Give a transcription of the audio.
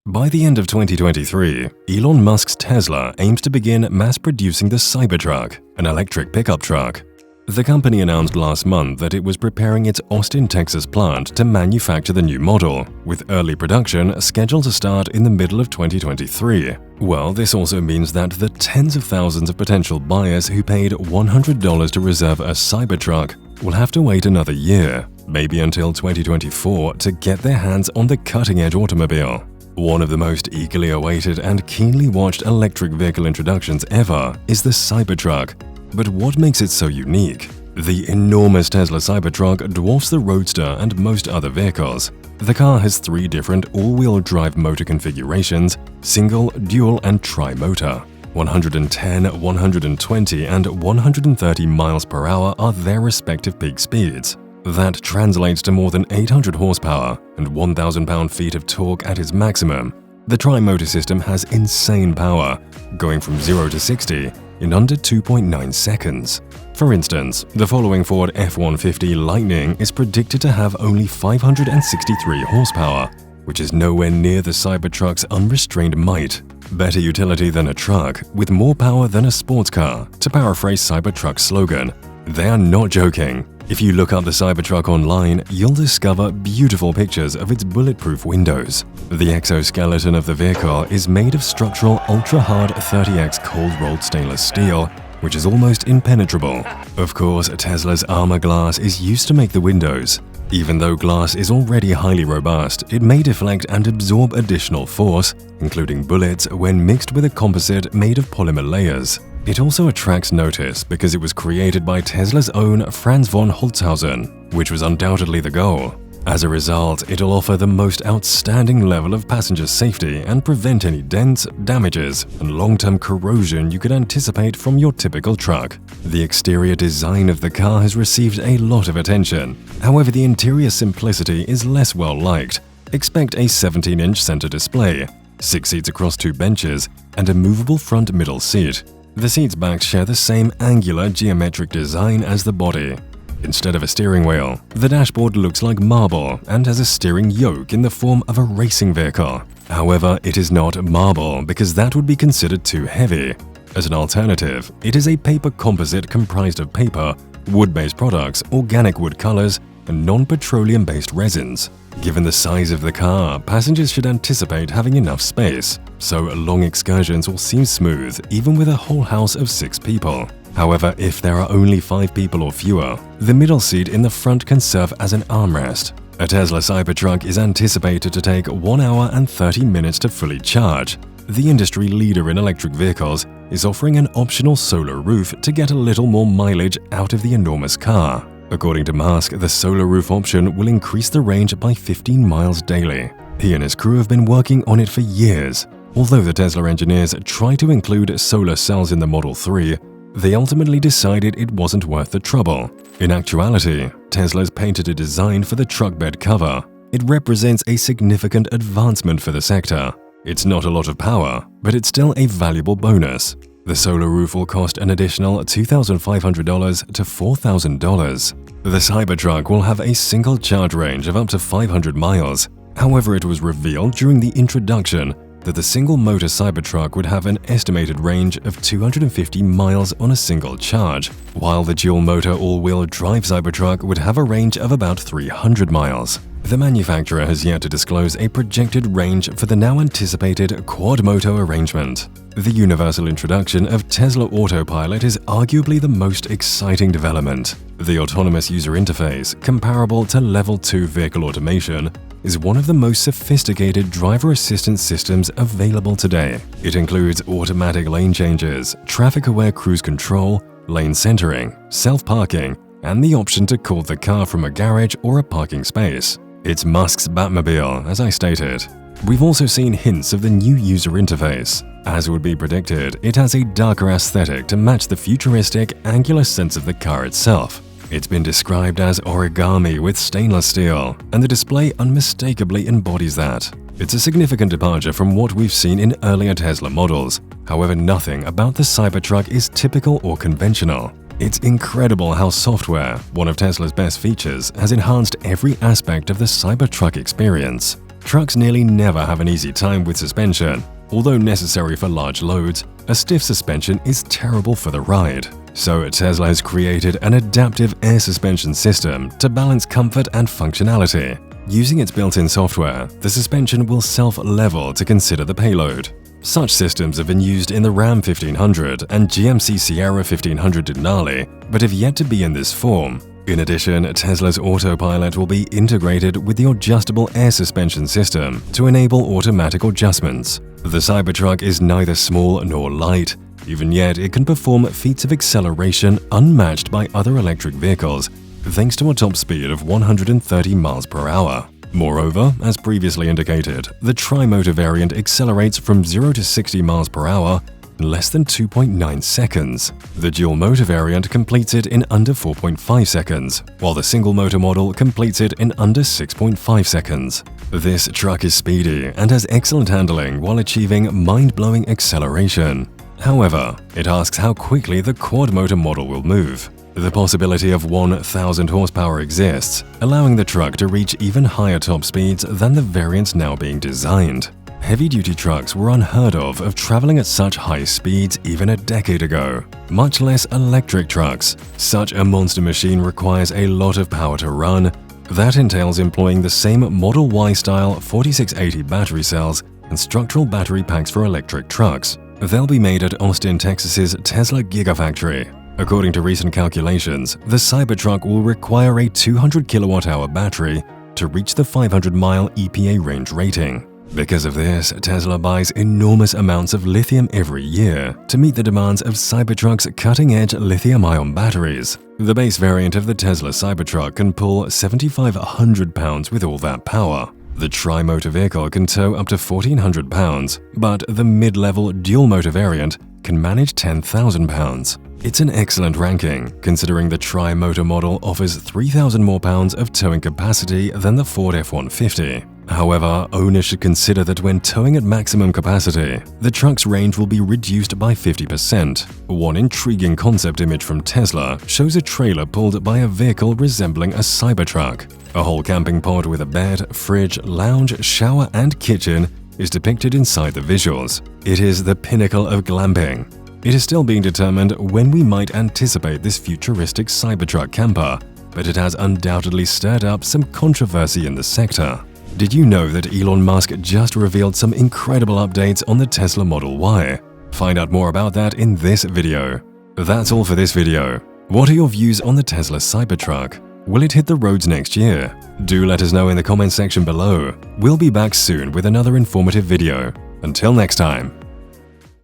By the end of 2023, Elon Musk's Tesla aims to begin mass-producing the Cybertruck, an electric pickup truck. The company announced last month that it was preparing its Austin, Texas plant to manufacture the new model, with early production scheduled to start in the middle of 2023. Well, this also means that the tens of thousands of potential buyers who paid $100 to reserve a Cybertruck will have to wait another year, maybe until 2024, to get their hands on the cutting-edge automobile. One of the most eagerly awaited and keenly watched electric vehicle introductions ever is the Cybertruck. But what makes it so unique? The enormous Tesla Cybertruck dwarfs the Roadster and most other vehicles. The car has 3 different all-wheel drive motor configurations: single, dual, and tri-motor. 110, 120, and 130 miles per hour are their respective peak speeds. That translates to more than 800 horsepower and 1,000 pound-feet of torque at its maximum. The tri-motor system has insane power, going from 0 to 60 in under 2.9 seconds. For instance, the following Ford F-150 Lightning is predicted to have only 563 horsepower, which is nowhere near the Cybertruck's unrestrained might. Better utility than a truck, with more power than a sports car, to paraphrase Cybertruck's slogan. They are not joking. If you look up the Cybertruck online, you'll discover beautiful pictures of its bulletproof windows. The exoskeleton of the vehicle is made of structural ultra-hard 30X cold-rolled stainless steel, which is almost impenetrable. Of course, Tesla's armor glass is used to make the windows. Even though glass is already highly robust, it may deflect and absorb additional force, including bullets, when mixed with a composite made of polymer layers. It also attracts notice because it was created by Tesla's own Franz von Holzhausen, which was undoubtedly the goal. As a result, it'll offer the most outstanding level of passenger safety and prevent any dents, damages, and long-term corrosion you could anticipate from your typical truck. The exterior design of the car has received a lot of attention. However, the interior simplicity is less well-liked. Expect a 17-inch center display, 6 seats across 2 benches, and a movable front middle seat. The seats back share the same angular geometric design as the body. Instead of a steering wheel, the dashboard looks like marble and has a steering yoke in the form of a racing vehicle. However, it is not marble because that would be considered too heavy. As an alternative, it is a paper composite comprised of paper, wood-based products, organic wood colors, and non-petroleum-based resins. Given the size of the car, passengers should anticipate having enough space, so long excursions will seem smooth even with a whole house of 6 people. However, if there are only 5 people or fewer, the middle seat in the front can serve as an armrest. A Tesla Cybertruck is anticipated to take 1 hour and 30 minutes to fully charge. The industry leader in electric vehicles is offering an optional solar roof to get a little more mileage out of the enormous car. According to Musk, the solar roof option will increase the range by 15 miles daily. He and his crew have been working on it for years. Although the Tesla engineers tried to include solar cells in the Model 3, they ultimately decided it wasn't worth the trouble. In actuality, Tesla's patented a design for the truck bed cover. It represents a significant advancement for the sector. It's not a lot of power, but it's still a valuable bonus. The solar roof will cost an additional $2,500 to $4,000. The Cybertruck will have a single charge range of up to 500 miles. However, it was revealed during the introduction that the single-motor Cybertruck would have an estimated range of 250 miles on a single charge, while the dual-motor all-wheel drive Cybertruck would have a range of about 300 miles. The manufacturer has yet to disclose a projected range for the now anticipated quad-motor arrangement. The universal introduction of Tesla Autopilot is arguably the most exciting development. The autonomous user interface, comparable to Level 2 vehicle automation, is one of the most sophisticated driver assistance systems available today. It includes automatic lane changes, traffic-aware cruise control, lane centering, self-parking, and the option to call the car from a garage or a parking space. It's Musk's Batmobile, as I stated. We've also seen hints of the new user interface. As would be predicted, it has a darker aesthetic to match the futuristic, angular sense of the car itself. It's been described as origami with stainless steel, and the display unmistakably embodies that. It's a significant departure from what we've seen in earlier Tesla models. However, nothing about the Cybertruck is typical or conventional. It's incredible how software, one of Tesla's best features, has enhanced every aspect of the Cybertruck experience. Trucks nearly never have an easy time with suspension. Although necessary for large loads, a stiff suspension is terrible for the ride. So Tesla has created an adaptive air suspension system to balance comfort and functionality. Using its built-in software, the suspension will self-level to consider the payload. Such systems have been used in the Ram 1500 and GMC Sierra 1500 Denali, but have yet to be in this form. In addition, Tesla's autopilot will be integrated with the adjustable air suspension system to enable automatic adjustments. The Cybertruck is neither small nor light. Even yet, it can perform feats of acceleration unmatched by other electric vehicles, thanks to a top speed of 130 miles per hour. Moreover, as previously indicated, the tri-motor variant accelerates from 0 to 60 miles per hour in less than 2.9 seconds. The dual-motor variant completes it in under 4.5 seconds, while the single-motor model completes it in under 6.5 seconds. This truck is speedy and has excellent handling while achieving mind-blowing acceleration. However, it asks how quickly the quad-motor model will move. The possibility of 1,000 horsepower exists, allowing the truck to reach even higher top speeds than the variants now being designed. Heavy-duty trucks were unheard of traveling at such high speeds even a decade ago, much less electric trucks. Such a monster machine requires a lot of power to run. That entails employing the same Model Y-style 4680 battery cells and structural battery packs for electric trucks. They'll be made at Austin, Texas's Tesla Gigafactory. According to recent calculations, the Cybertruck will require a 200 kilowatt-hour battery to reach the 500-mile EPA range rating. Because of this, Tesla buys enormous amounts of lithium every year to meet the demands of Cybertruck's cutting-edge lithium-ion batteries. The base variant of the Tesla Cybertruck can pull 7,500 pounds with all that power. The tri-motor vehicle can tow up to 1,400 pounds, but the mid-level dual-motor variant can manage 10,000 pounds. It's an excellent ranking, considering the tri-motor model offers 3,000 more pounds of towing capacity than the Ford F-150. However, owners should consider that when towing at maximum capacity, the truck's range will be reduced by 50%. One intriguing concept image from Tesla shows a trailer pulled by a vehicle resembling a Cybertruck. A whole camping pod with a bed, fridge, lounge, shower, and kitchen is depicted inside the visuals. It is the pinnacle of glamping. It is still being determined when we might anticipate this futuristic Cybertruck camper, but it has undoubtedly stirred up some controversy in the sector. Did you know that Elon Musk just revealed some incredible updates on the Tesla Model Y? Find out more about that in this video. That's all for this video. What are your views on the Tesla Cybertruck? Will it hit the roads next year? Do let us know in the comments section below. We'll be back soon with another informative video. Until next time.